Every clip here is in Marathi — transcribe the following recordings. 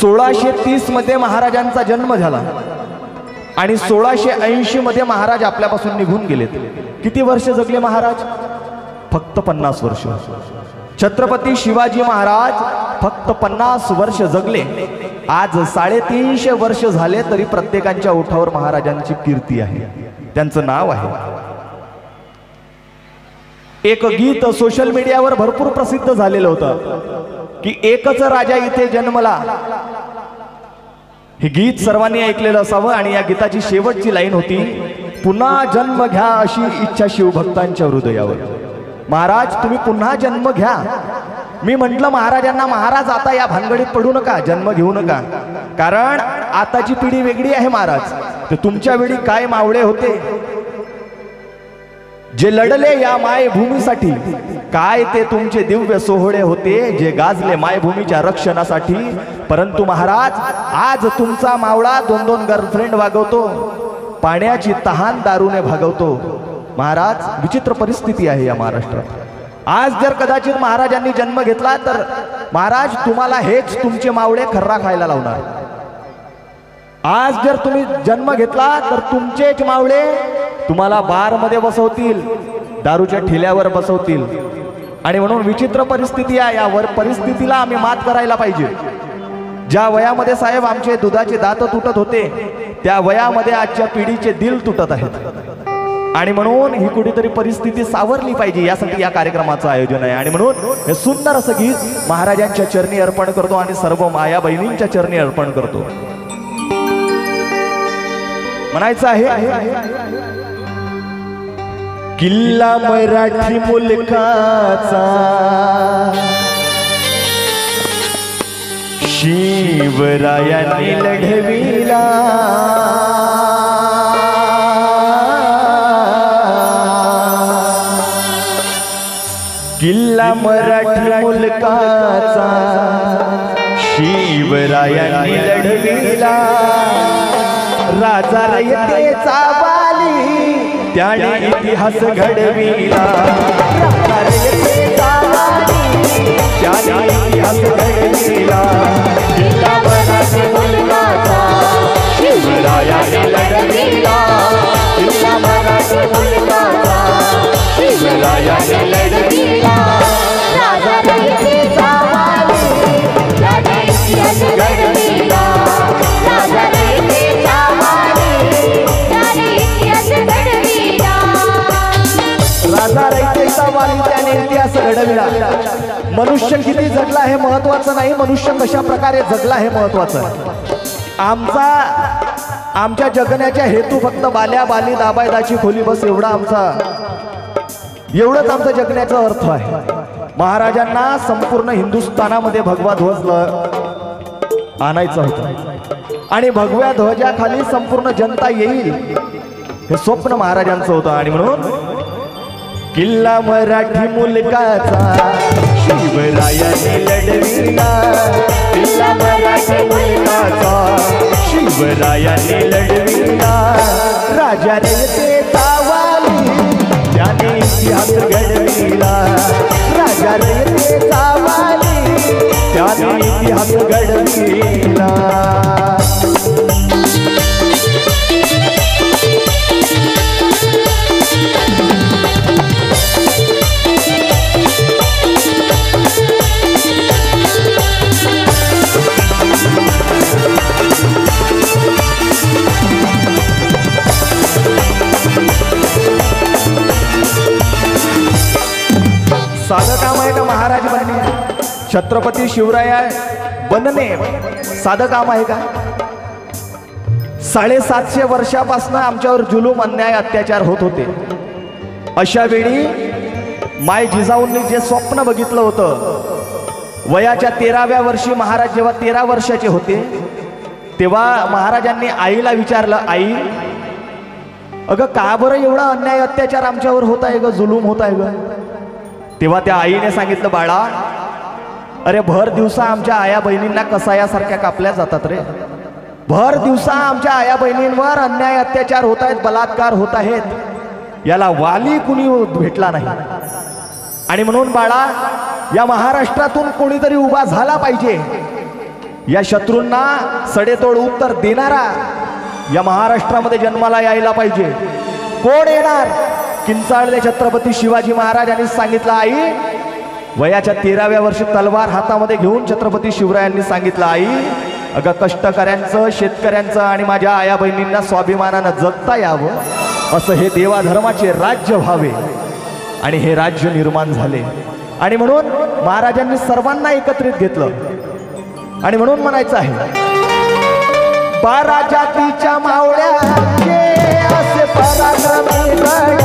1630 मध्ये महाराजांचा जन्म झाला आणि 1680 मध्ये महाराज आपल्यापासून निघून गेलेत। किती वर्ष जगले महाराज? फक्त 50 वर्ष। छत्रपती शिवाजी महाराज फक्त 50 वर्ष जगले। आज 350 वर्ष झाले तरी प्रत्येकाच्या ओठावर महाराजांची कीर्ती आहे, त्यांचं नाव आहे। एक गीत सोशल मीडियावर भरपूर प्रसिद्ध झालेलं होतं की एकच राजा इथे जन्मला। हे गीत सर्वांनी ऐकलेलं असावं आणि या गीताची शेवटची लाईन होती, पुन्हा जन्म घ्या अशी इच्छा शिवभक्तांच्या हृदयावर। महाराज तुम्ही पुन्हा जन्म घ्या। मी म्हंटल महाराजांना, महाराज आता या भानगडीत पडू नका, जन्म घेऊ नका, कारण आताची पिढी वेगळी आहे महाराज। तर तुमच्या वेळी काय मावळे होते जे लढले या मायभूमीसाठी, काय ते तुमचे दिव्य सोहळे होते जे गाजले मायभूमीच्या रक्षणासाठी। परंतु महाराज आज तुमचा मावळा 2-2 गर्लफ्रेंड वागवतो, पाण्याची तहान दारूने भागवतो। महाराज विचित्र परिस्थिती आहे या महाराष्ट्रात। आज जर कदाचित महाराजांनी जन्म घेतला तर महाराज तुम्हाला हेच तुमचे मावळे खर्रा खायला लावणार। आज जर तुम्ही जन्म घेतला तर तुमचेच मावळे तुम्हाला बारमध्ये बसवतील, दारूच्या ठेल्यावर बसवतील। आणि म्हणून विचित्र परिस्थिती आहे, या परिस्थितीला आम्ही मात करायला पाहिजे। ज्या वयामध्ये साहेब आमचे दुधाचे दात तुटत होते त्या वयामध्ये आजच्या पिढीचे दिल तुटत आहेत आणि म्हणून ही कुठेतरी परिस्थिती सावरली पाहिजे, यासाठी या कार्यक्रमाचं आयोजन आहे। आणि म्हणून हे सुंदर असं गीत महाराजांच्या चरणी अर्पण करतो आणि सर्व माया बहिणींच्या चरणी अर्पण करतो। म्हणायचं आहे, किल्ला मराठी मुलकाचा शिवरायांनी लढविला, किल्ला मराठी मुलकाचा शिवरायांनी लढविला। राजा रयतेचा वाली त्याने इतिहास घडविला, राजा रयतेचा वाली त्याने इतिहास घडविला। किल्ला मराठी मुलकाचा शिवरायांनी लढविला, किल्ला मराठी मुलकाचा शिवरायांनी लढविला। राजा रयतेचा वाली त्याने इतिहास घडविला, राजा रयतेचा वाली त्याने इतिहास घडविला। राजा रयतेचा वाली त्याने इतिहास घडविला। मनुष्य किती जगला हे महत्वाचं नाही, मनुष्य कशा प्रकारे जगला हे महत्वाचं आहे। आमच्या जगण्याचा हेतू फक्त बाल्या बाली दाबायदाची खोली बस एवढंच आमचं जगण्याचा अर्थ आहे। महाराजांना संपूर्ण हिंदुस्थानामध्ये भगवा ध्वज आणायचा होता आणि भगव्या ध्वजाखाली संपूर्ण जनता येईल हे स्वप्न महाराजांचं होतं। आणि म्हणून किल्ला मराठी मुलकाचा शिवरायांनी लढविला, किल्ला मराठी मुलकाचा शिवरायांनी लढविला। राजा रयतेचा वाली त्याने इतिहास घडविला, राजा रयतेचा वाली त्याने इतिहास घडविला। साधं काम आहे का महाराज बनणे? छत्रपती शिवराया बनणे साधं काम आहे का? 750 वर्षापासून आमच्यावर जुलूम अन्याय अत्याचार होत होते। अशा वेळी माय जिजाऊंनी जे स्वप्न बघितलं होतं, वयाच्या 13व्या वर्षी महाराज जेव्हा 13 वर्षाचे होते तेव्हा महाराजांनी आईला विचारलं, आई अगं का बरं एवढा अन्याय अत्याचार आमच्यावर होत आहे ग, जुलूम होत आहे ग? तेव्हा त्या आईने सांगितलं, बाळा अरे भर दिवसा आमच्या आया बहिणींना कसायासारख्या कापल्या जातात रे। भर दिवसा आमच्या आया बहिणींवर अन्याय अत्याचार होत आहेत, बलात्कार होत आहेत, याला वाली कुणी भेटला नाही। आणि म्हणून बाळा या महाराष्ट्रातून कोणीतरी उभा झाला पाहिजे, या शत्रूंना सडेतोड उत्तर देणारा या महाराष्ट्रामध्ये जन्माला यायला पाहिजे। कोण येणार? किंचाळले छत्रपती शिवाजी महाराजांनी सांगितलं, आई वयाच्या 13व्या वर्षी तलवार हातामध्ये घेऊन छत्रपती शिवरायांनी सांगितलं, आई अगं कष्टकऱ्यांचं, शेतकऱ्यांचं आणि माझ्या आया बहिणींना स्वाभिमानानं जगता यावं, असं हे देवाधर्माचे राज्य व्हावे। आणि हे राज्य निर्माण झाले आणि म्हणून महाराजांनी सर्वांना एकत्रित घेतलं आणि म्हणून म्हणायचं आहे, 12 जातीच्या मावळ्याचे असे पराक्रमी गड,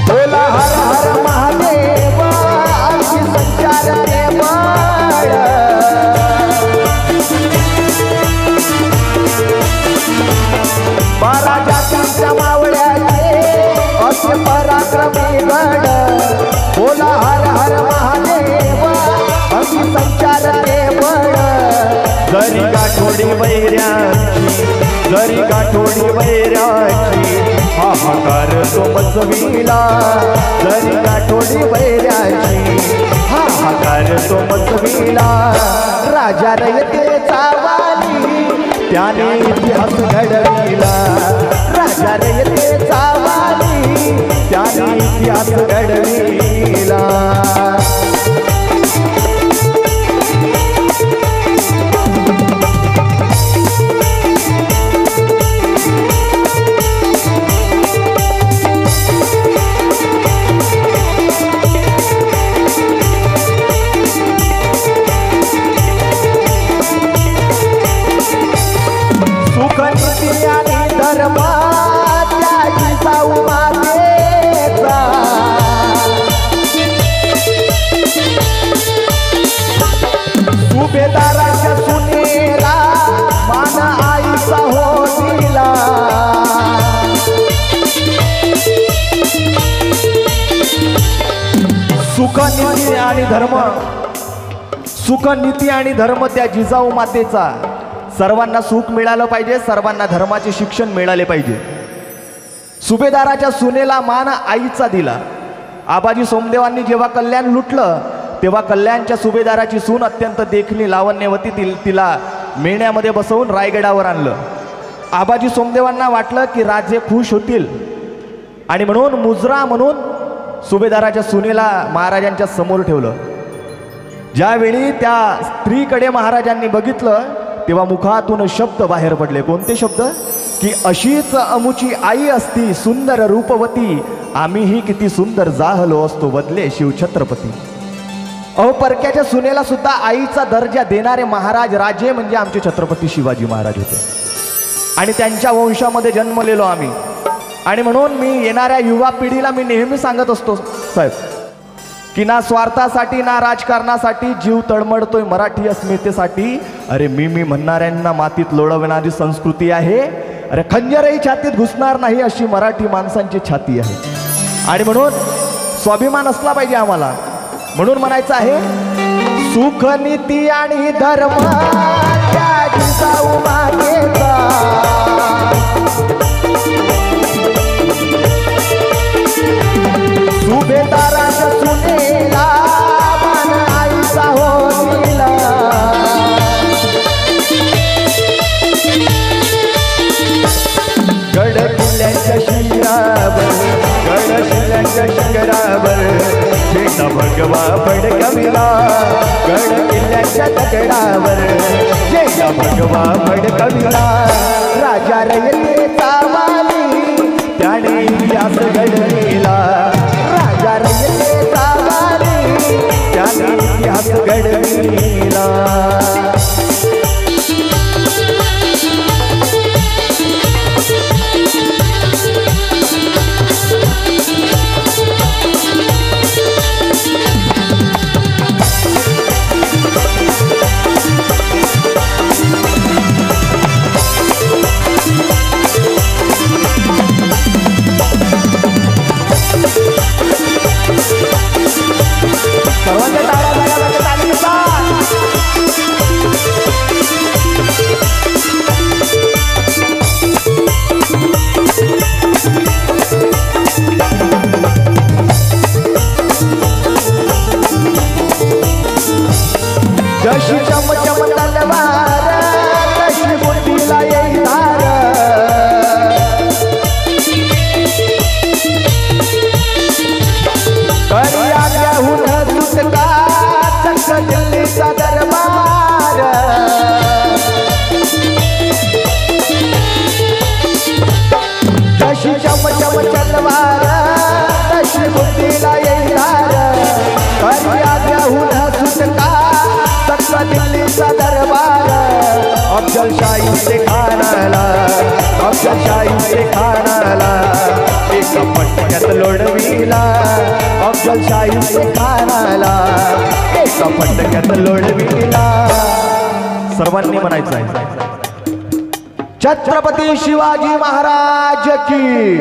बोला हर हर महादेव अशी संचारणे बळ, 12 जातीच्या मावळ्याचे असे पराक्रमी गड, बोला हर हर महादेव अशी संचारणे बळ, जरी गाठोडी वैऱ्याची, जरी गाठोडी वैऱ्याची हाहाकार तो मचविला, जरी गाठोडी वैऱ्याची हाहाकार तो मचविला, राजा रयतेचा वाली त्याने इतिहास घडविला, राजा रयतेचा वाली त्याने इतिहास घडविला। सुभेदाराच्या सुनेला मान आईचा हो दिला, सुख नीती आणि धर्म, सुख नीती आणि धर्म त्या जिजाऊ मातेचा। सर्वांना सुख मिळालं पाहिजे, सर्वांना धर्माचे शिक्षण मिळाले पाहिजे। सुभेदाराच्या सुनेला मान आईचा दिला। आबाजी सोमदेवांनी जेव्हा कल्याण लुटलं तेव्हा कल्याणच्या सुभेदाराची सून अत्यंत देखणी लावण्यवती तिला मेण्यामध्ये बसवून रायगडावर आणलं। आबाजी सोमदेवांना वाटलं की राजे खुश होतील आणि म्हणून मुजरा म्हणून सुभेदाराच्या सुनेला महाराजांच्या समोर ठेवलं। ज्यावेळी त्या स्त्रीकडे महाराजांनी बघितलं तेव्हा मुखातून शब्द बाहेर पडले। कोणते शब्द? की अशीच अमुची आई असती सुंदर रूपवती, आम्हीही किती सुंदर जाहलो असतो बदले शिवछत्रपती। अहो, परक्याच्या सुनेला सुद्धा आईचा दर्जा देणारे महाराज राजे म्हणजे आमचे छत्रपती शिवाजी महाराज होते आणि त्यांच्या वंशामध्ये जन्मलेलो आम्ही। आणि म्हणून मी येणाऱ्या युवा पिढीला मी नेहमी सांगत असतो साहेब की ना स्वार्थासाठी ना राजकारणासाठी जीव तळमळतोय मराठी अस्मितेसाठी। अरे मी म्हणणाऱ्यांना मातीत लोळवणारी संस्कृती आहे, अरे खंजरही छातीत घुसणार नाही अशी मराठी माणसांची छाती आहे। आणि म्हणून स्वाभिमान असला पाहिजे आम्हाला। म्हणून म्हणायचं आहे, सुख नीती आणि धर्म त्या जिजाऊ मातेचा, सुभेदाराच्या सुनेला मान आईचा हो दिला, गड किल्ल्याच्या शिखरावर, गड किल्ल्याच्या शिखरावर झेंडा भगवा फडकविला, गड किल्ल्याच्या दगडावर झेंडा भगवा फडकविला, राजा रयतेचा वाली त्याने इतिहास घडविला, राजा रयतेचा वाली त्याने इतिहास घडविला। अफजलशाहीचे खानाला एका फटक्यात लोढविला अफजलशाहीचे खानाला एका फटक्यात लोढविला सर्वांनी म्हणायचं आहे छत्रपती शिवाजी महाराज की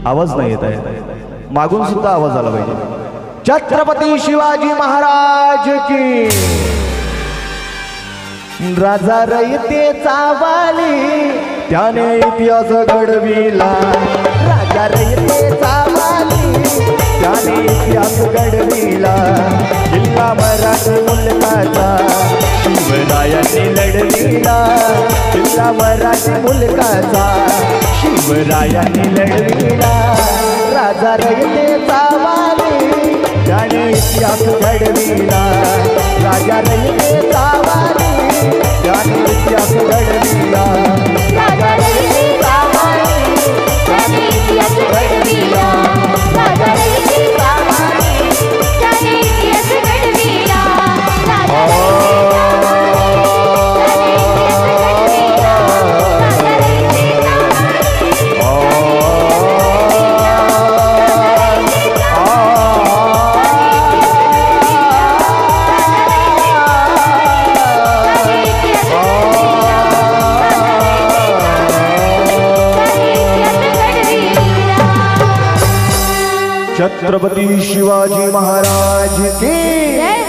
आवाज नाही येत आहे मागून सुद्धा आवाज आला पाहिजे छत्रपती शिवाजी महाराज की राजा रयतेचा वाली त्याने इतिहास घडविला राजा रयतेचा वाली त्याने इतिहास घडविला किल्ला मराठी मुलकाचा शिवरायांनी लढविला किल्ला मराठी मुलकाचा शिवरायांनी लढविला राजा रयतेचा वाली त्याने इतिहास घडविला राजा रयतेचा वाली त्याने इतिहास घडविला राजा रयतेचा वाली त्याने इतिहास घडविला राजा रयतेचा वाली त्याने इतिहास घडविला राजा छत्रपती शिवाजी महाराज की